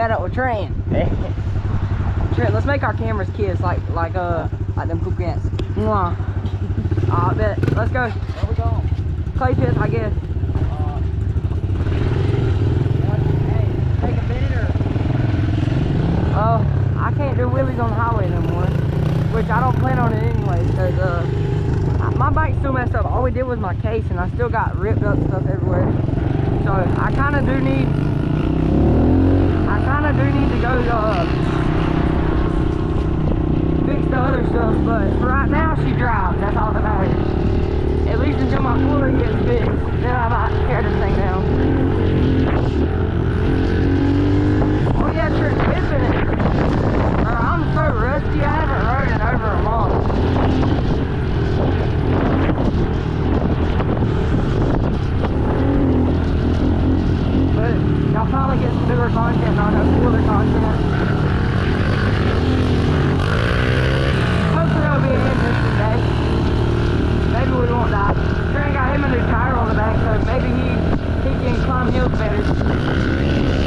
met up with Trent. Trent, let's make our cameras kiss like them cool cats. Mwah. I bet. Let's go. Where we going? Clay pits, I guess. Hey, take a minute or? I can't do wheelies on the highway no more, which I don't plan on it anyway, because my bike's still messed up. All we did was my case, and I still got ripped up stuff everywhere. So I kind of do need to go fix the other stuff. But for right now, she drives. That's all that matters. At least until my cooler gets fixed, then I might tear this thing down. Oh yeah, sure, it's missing it. I'm so rusty, I haven't rode it over a month. But y'all finally get some newer content, not no cooler content. Hopefully it'll be an interesting day. Maybe we won't die. Trent got him a new tire on the back, so maybe he can climb hills better.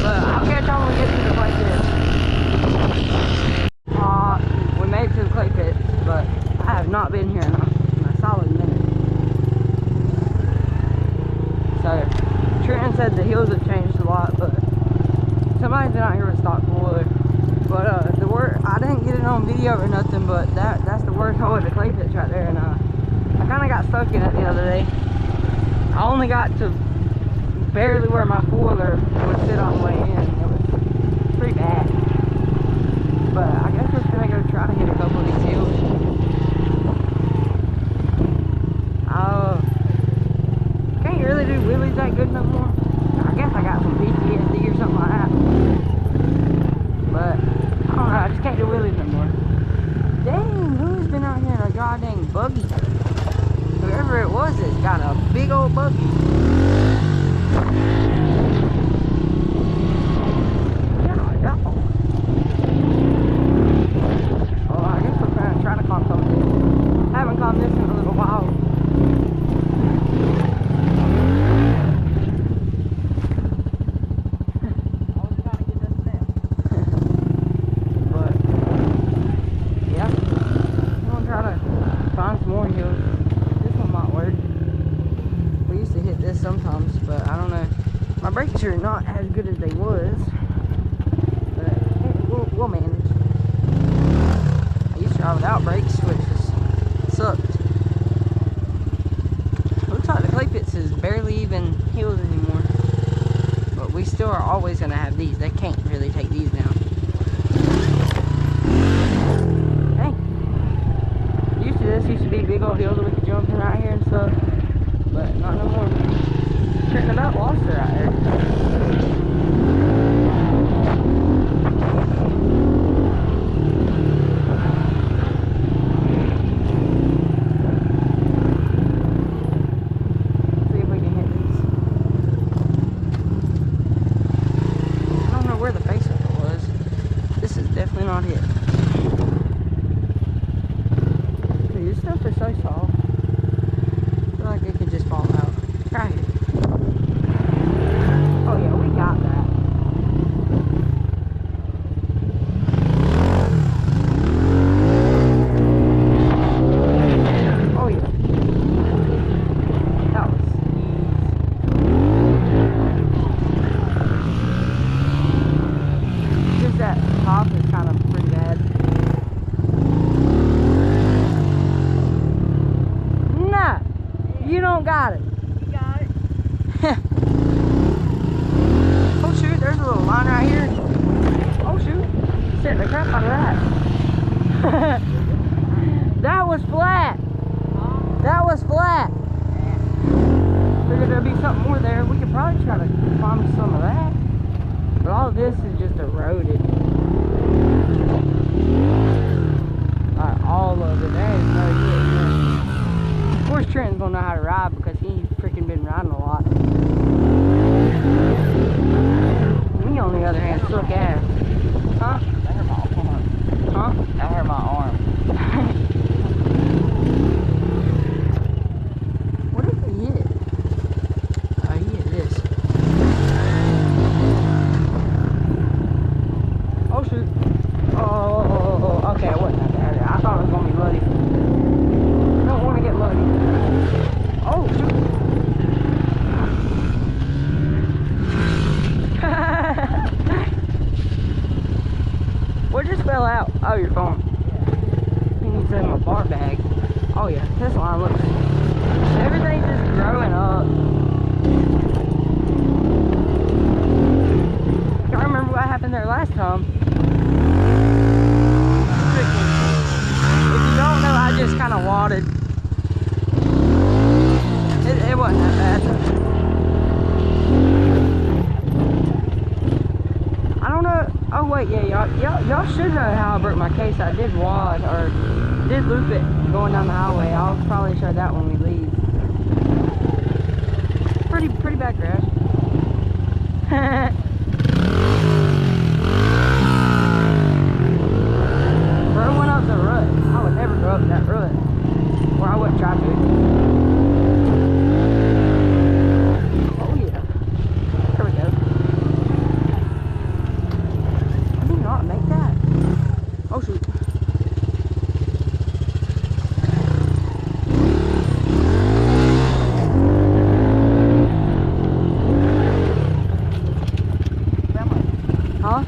But I'll catch y'all when we get to the clay pits. We made it to the clay pits, but I have not been here in a solid minute. So Trenton said the hills have changed a lot, but somebody's been out here with stock cooler. But the word, I didn't get it on video or nothing, but that's the worst hole of the clay pits right there, and I kind of got stuck in it the other day. I only got to barely where my cooler would sit on the way in. It was pretty bad. But I guess we're gonna go try to hit a couple of these hills. Can't really do wheelies that good no more. I guess I got some PTSD or something like that. But I don't know, I just can't do wheelies no more. Dang, who's been out here in a goddamn buggy? Whoever it was, it's got a big old buggy. Oh, I guess we're trying to climb something. Haven't climbed this in a little while. But yeah, I'm gonna try to find some more hills. This one might work. We used to hit this sometimes, but I don't know. My brakes are not as good as they was, but hey, we'll manage. I used to ride without brakes, which sucked. Looks like the clay pits is barely even hills anymore, but we still are always going to have these. They can't really take these down. Hey, this used to be big old hills that we could jump in right here and stuff, but not no more. Trenton about lost her out there. See if we can hit these. I don't know where the face of it was. This is definitely not it. Dude, this stuff is so soft. I feel like it could just fall out. Try it. Oh yeah, we got that. Oh yeah. That was easy. Just that top is kind of pretty bad. Nah, you don't got it. You got it. Oh shoot, there's a little line right here. Oh shoot, set the crap out of that. That was flat. That was flat. Figured there'd be something more there. We could probably try to find some of that. But all of this is just eroded. Like all of it. There is no getting. Of course Trenton's gonna know how to ride because he's freaking been riding a lot. Me on the other hand suck ass. Huh? That hurt my arm. Huh? That hurt my arm. What did he hit? Oh, he hit this. What just fell out? Oh, your phone. You need to in my bar bag. Oh yeah, this line looks. Everything's just growing up. Can't remember what happened there last time. If you don't know, I just kind of wadded. It wasn't that bad. I don't know. Oh wait, yeah, y'all should know how I broke my case. I did wad or did loop it going down the highway. I'll probably show that when we leave. Pretty bad crash. Bro went up the rut. I would never go up that rut. Or I wouldn't try to. Oh yeah. There we go. I did not make that. Oh shoot. Huh?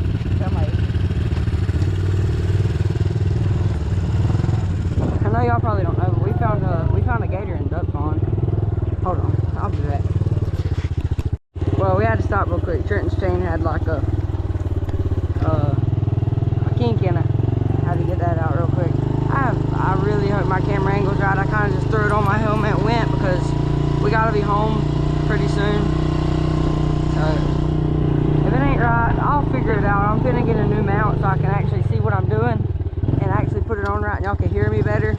I know y'all probably don't know, but we found a gator in duck pond. Hold on, I'll be back. Well, we had to stop real quick. Trenton's chain had like a kink in it. Had to get that out real quick. I really hope my camera angle's right. I kind of just threw it on my helmet and went because we gotta be home pretty soon. So if it ain't right, I'll figure it out. I'm gonna get a new mount so I can actually see what I'm doing and actually put it on right and y'all can hear me better.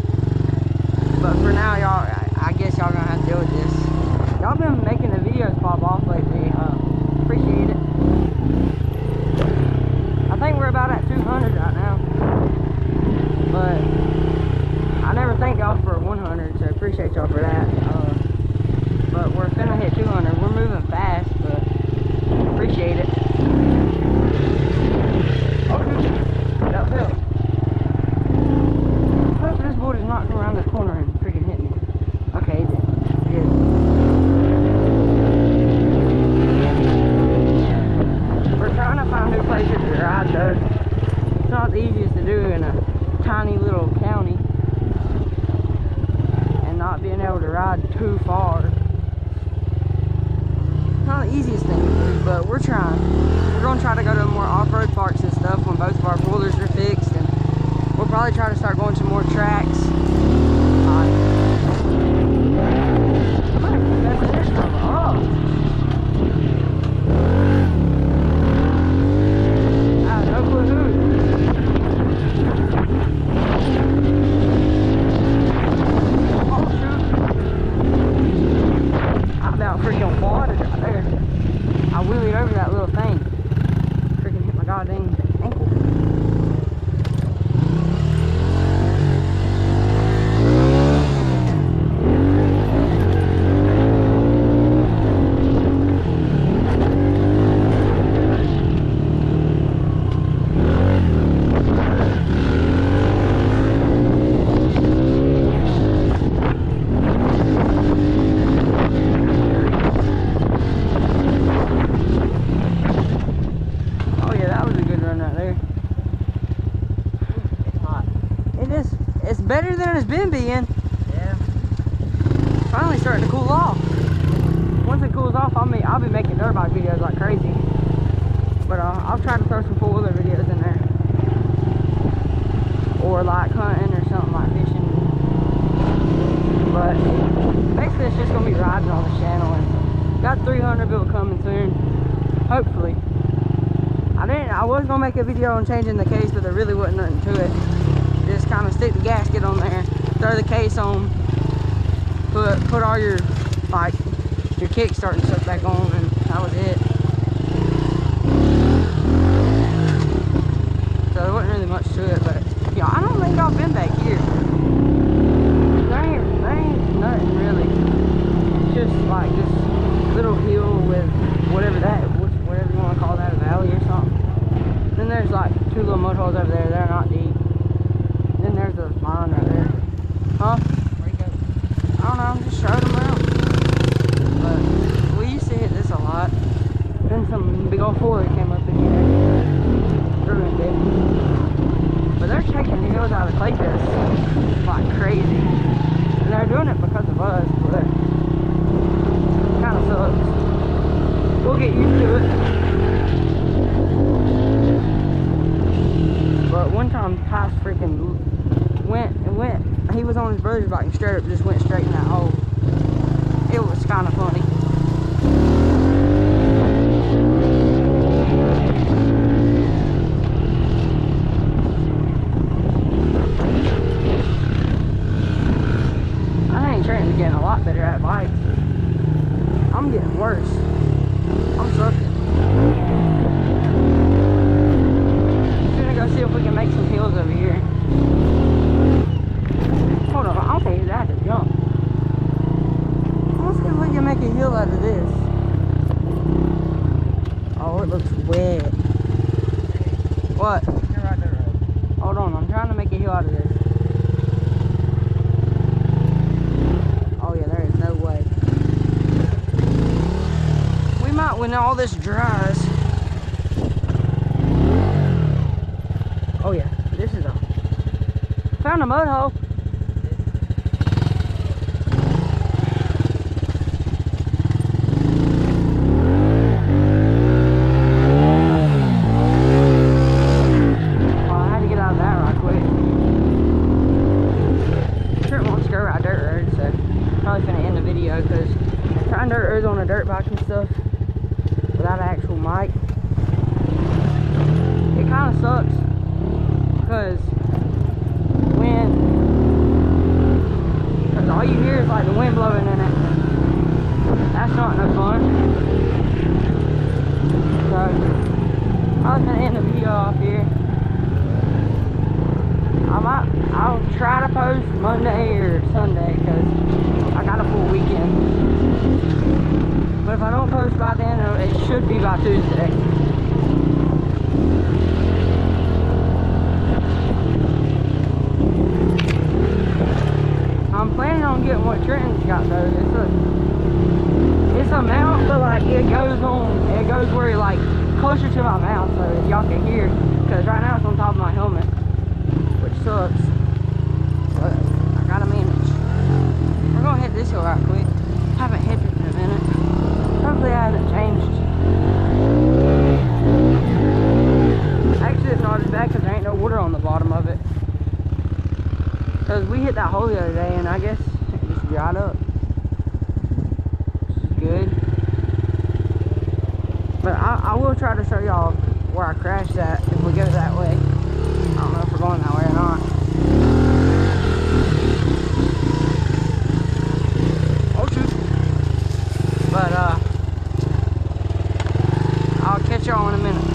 But for now, y'all, I guess y'all gonna have to deal with this. Y'all been making the videos pop off lately. Appreciate it. I think we're about at 200 right now. But I never thank y'all for 100, so appreciate y'all for that. But we're finna hit 200. We're moving fast, but appreciate it. That fell. Hope this board is not come around the corner and freaking hit me. Okay, it did. Good. We're trying to find new places to ride though. It's not the easiest to do in a tiny little county. And not being able to ride too far. Not the easiest thing to do, but we're trying. We're going to try to go to more off-road parks and stuff when both of our four-wheelers are fixed, and we'll probably try to start going to more tracks. No clue who. Oh shoot. I about freaking watered right there. I wheelied over that little thing. Freaking hit my goddamn ankle. Better than it's been being. Yeah. Finally starting to cool off. Once it cools off, I'll be making dirt bike videos like crazy. But I'll try to throw some four-wheeler videos in there. Or like hunting or something like fishing. But basically it's just gonna be riding on the channel, and got 300 built coming soon. Hopefully. I was gonna make a video on changing the case, but there really wasn't nothing to it. Just kind of stick the gasket on there, throw the case on, put all your like your kickstart and stuff back on, and that was it. So there wasn't really much to it, but yeah, I don't think I've been back here. There ain't nothing really. It's just like this little hill with whatever you want to call that, a valley or something. Then there's like two little mud holes over there. They're not deep. Then there's a mine right there. Huh? Where you go? I don't know, I'm just showing them around. But we used to hit this a lot. Then some big old Ford came up in here. Ruined it. they're taking the hills out of clay pits like crazy. And they're doing it because of us, but it kind of sucks. We'll get used to it. But one time, Ty freaking went, he was on his brother's bike and straight up just went straight in that hole. It was kind of funny. I think Trenton's getting a lot better at bikes. I'm getting worse. I'm sucking. I'm gonna go see if we can make some hills over here. Hold on, I don't think I have to jump. Let's see if we can make a hill out of this. Oh, it looks wet. What? You're right there. Hold on, I'm trying to make a hill out of this. Oh yeah, there is no way. We might, when all this dries. Oh yeah, this is a... Found a mud hole. Because trying dirt roads on a dirt bike and stuff without an actual mic, it kind of sucks because all you hear is like the wind blowing in it. That's not no fun. So I was gonna end the video off here. I'll try to post Monday or Sunday because I got a full weekend. But if I don't post by then, it should be by Tuesday. I'm planning on getting what Trenton's got though. It's a mount, but like it goes where like closer to my mouth so y'all can hear. Because right now it's on top of my helmet, which sucks. But I gotta manage. We're gonna hit this hill right quick. Haven't hit it in a minute. Hopefully I haven't changed. Actually it's not as bad because there ain't no water on the bottom of it. Because we hit that hole the other day and I guess it just dried up. Which is good. But I will try to show y'all where I crashed at if we go that way. I don't know if we're going that way or not. But I'll catch y'all in a minute.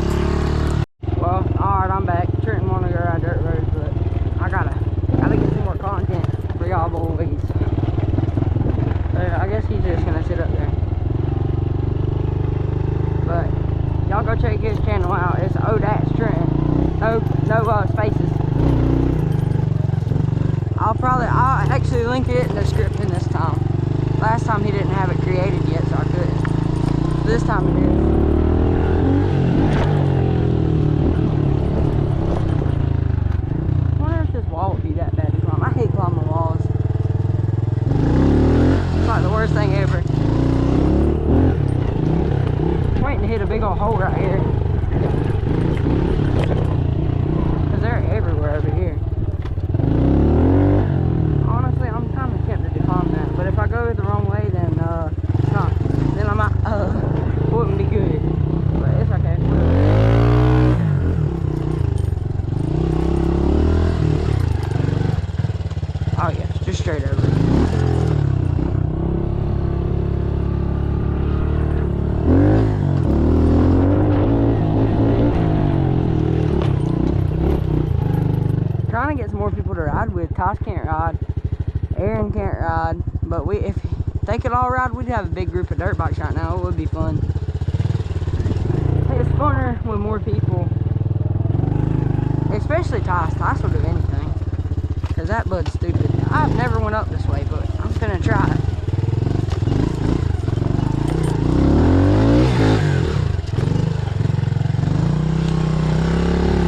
Well, alright, I'm back. Trenton wanna go ride dirt roads, but I gotta get some more content for y'all boys. So I guess he's just gonna sit up there. But y'all go check his channel out. It's Odats Trenton. No spaces. I'll actually link it in the description this time. Last time he didn't have it created yet, so I couldn't. This time it is. I wonder if this wall would be that bad to climb. I hate climbing walls. It's like the worst thing ever. I'm waiting to hit a big old hole right here. Because they're everywhere over here. Honestly, I'm kind of tempted to climb that. But if I go the wrong way, then it's not. Then I might wouldn't be good. But it's okay. Oh yeah, just straight over. Trying to get some more people to ride with. Tosh can't ride. Aaron can't ride. But if they could all ride, we'd have a big group of dirt bikes right now. It would be fun. It's funner with more people. Especially Tosh. Tosh will do anything. Because that bud's stupid. I've never went up this way, but I'm gonna try.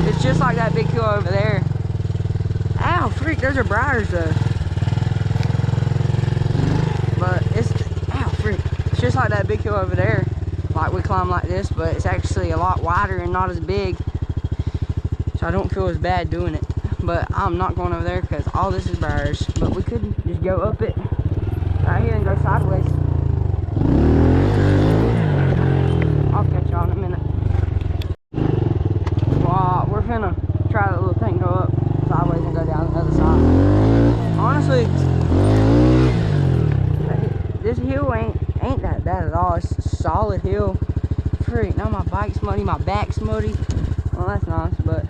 It's just like that big hill over there. freak, those are briars though. But it's, ow, freak. It's just like that big hill over there. Like we climb like this, but it's actually a lot wider and not as big. So I don't feel as bad doing it. But I'm not going over there because all this is briars. But we could just go up it right here and go sideways. I'll catch y'all in a minute. Well, we're finna try that little thing, go up sideways and go down the other side. Honestly, this hill ain't that bad at all. It's a solid hill. Freak, now my bike's muddy, my back's muddy. Well, that's nice, but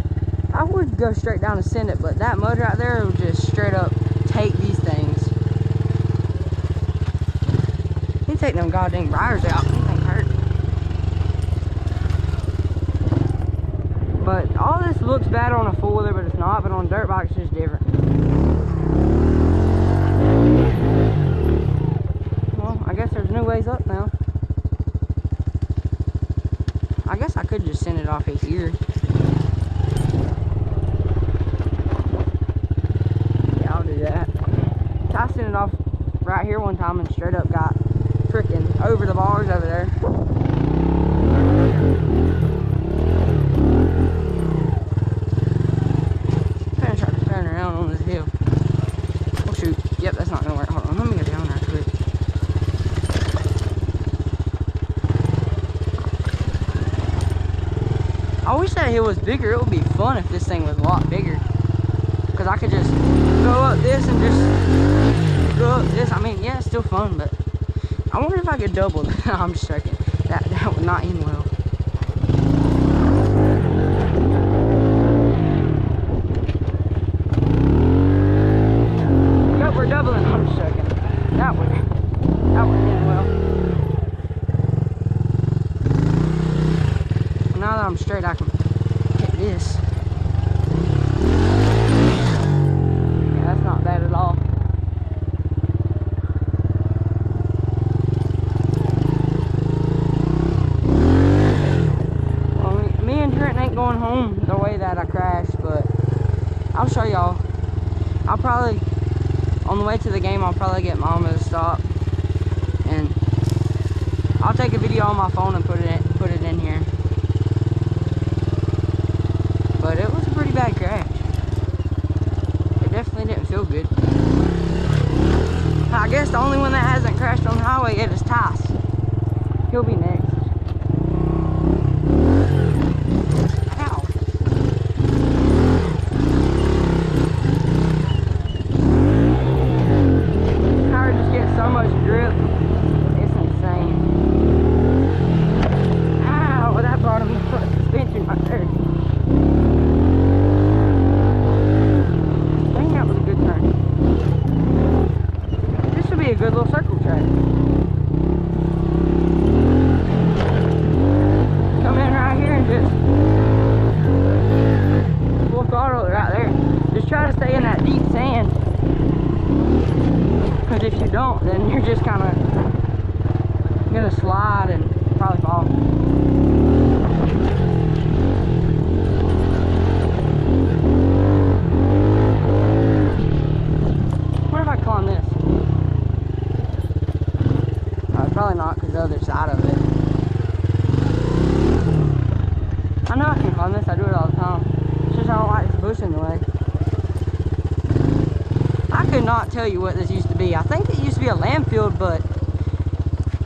I would go straight down and send it, but that mud right there will just straight up take these things. You take them goddamn briars out, anything hurt. But all this looks bad on a four-wheeler, but it's not. But on dirt bikes, it's just different. Well, I guess there's new ways up now. I guess I could just send it off of here. Yeah, I'll do that. I sent it off right here one time and straight up got freaking over the bars over there. I'm gonna try to turn around on this hill. Oh shoot. Yep, that's not gonna work. Hold on, let me go down there quick. I wish that hill was bigger. It would be fun if this thing was a lot bigger. Because I could just go up this and just go up this. I mean, yeah, it's still fun, but I wonder if I could double that. I'm just joking. That would not end well. Nope, we're doubling. I'm just joking. That would end well. Now that I'm straight, I can hit this. Yeah, that's not bad at all. Well, me and Trent ain't going home the way that I crashed, but I'll show y'all. I'll probably, on the way to the game, I'll probably get Mama to stop, and I'll take a video on my phone and put it in here. But it was a pretty bad crash. It definitely didn't feel good. I guess the only one that hasn't crashed on the highway yet is Tice. He'll be next. Ow. Power just gets so much grip. It's insane. Ow, well, that brought him the front suspension right there. A good little circle track. Come in right here and just full throttle it right there. Just try to stay in that deep sand, because if you don't, then you're just kind of gonna slide and probably fall. What if I climb this? Probably not, because the other side of it. I know I can climb this, I do it all the time. It's just I don't like this bush in the way. I could not tell you what this used to be. I think it used to be a landfill, but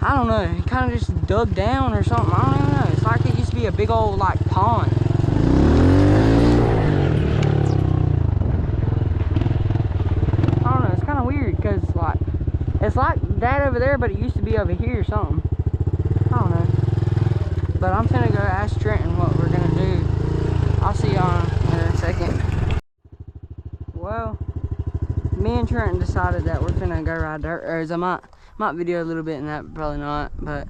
I don't know. It kind of just dug down or something. I don't even know. It's like it used to be a big old like pond. I don't know. It's kind of weird because like it's like that over there, but it used to be over here or something. I don't know. But I'm gonna go ask Trenton what we're gonna do. I'll see y'all in a second. Well, me and Trenton decided that we're gonna go ride dirt roads. I might video a little bit in that, but probably not. But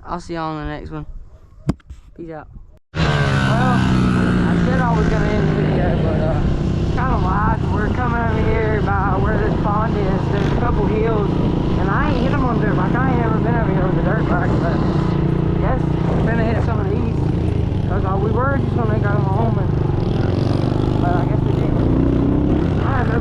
I'll see y'all in the next one. Peace out. Well, I said I was gonna end the video, but kind of lied. We're coming over here by where this pond is. There's a couple hills, and I ain't hit them on dirt bike. I ain't ever been over here with a dirt bike, but I guess we're gonna hit some of these because we were just gonna go home, but I guess we didn't. I have no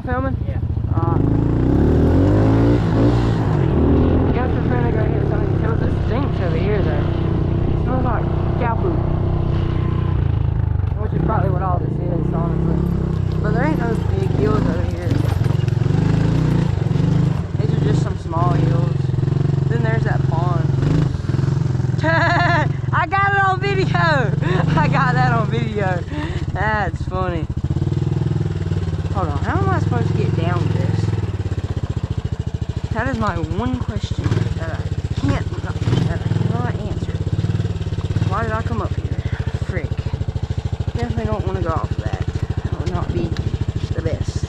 not filming? Yeah. Guess we're gonna go hit some of these hills. It stinks over here though. It smells like cow poop. Which is probably what all this is, honestly. But there ain't no big hills over here. These are just some small hills. Then there's that pond. I got it on video! I got that on video. That's funny. Hold on, how am I supposed to get down this? That is my one question that I cannot answer. Why did I come up here? Frick. Definitely don't want to go off of that. That would not be the best.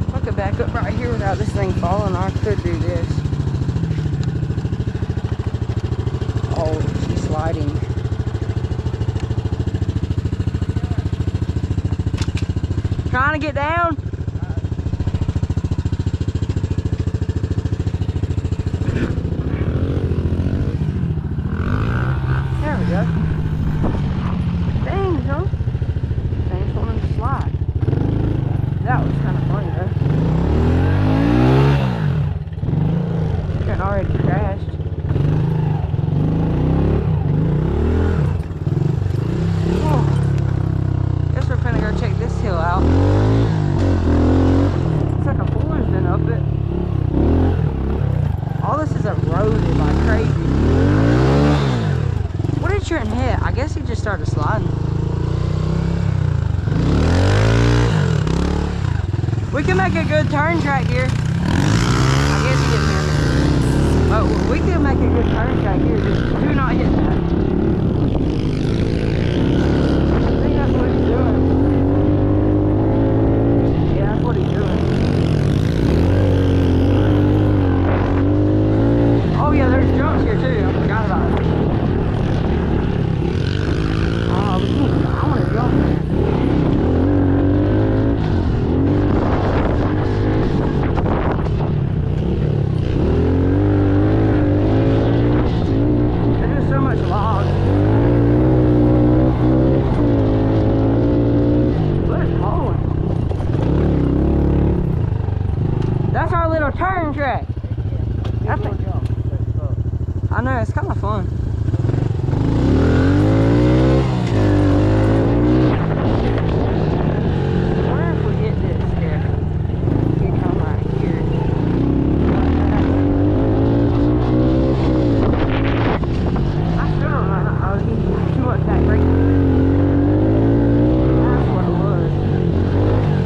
If I could back up right here without this thing falling, I could do this. Oh, she's sliding. Trying to get down. There we go. Dang, son. Things wanting to slide. That was kind of funny though. It already crashed. Guess we're gonna go check this hill out. It's like a fooler's been up it. All this is eroded like crazy. What did Trenton hit? I guess he just started sliding. We can make a good turn track here. I guess he didn't hear me. But we can make a good turn track here. Just do not hit that. I think that's what he's doing. Yeah, that's what he's doing. Oh yeah, there's jumps here too. I forgot about it. I want to jump there. There's just so much log. But it's hauling. That's our little turn track. I know, it's kind of fun. I wonder if we hit this here. We can come right here. I still don't know. I was using too much back brake. That's what it was.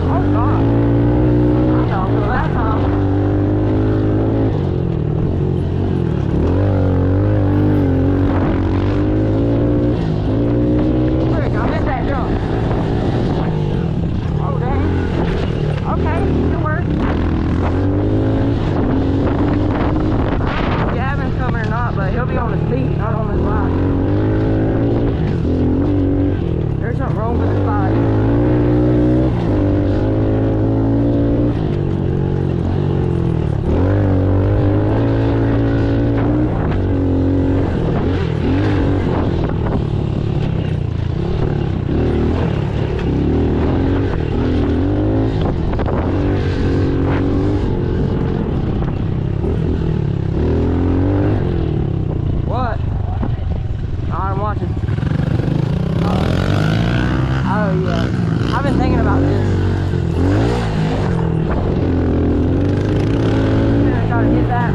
Oh God. I thought so that time. I've been thinking about this. I'm gonna try to hit that.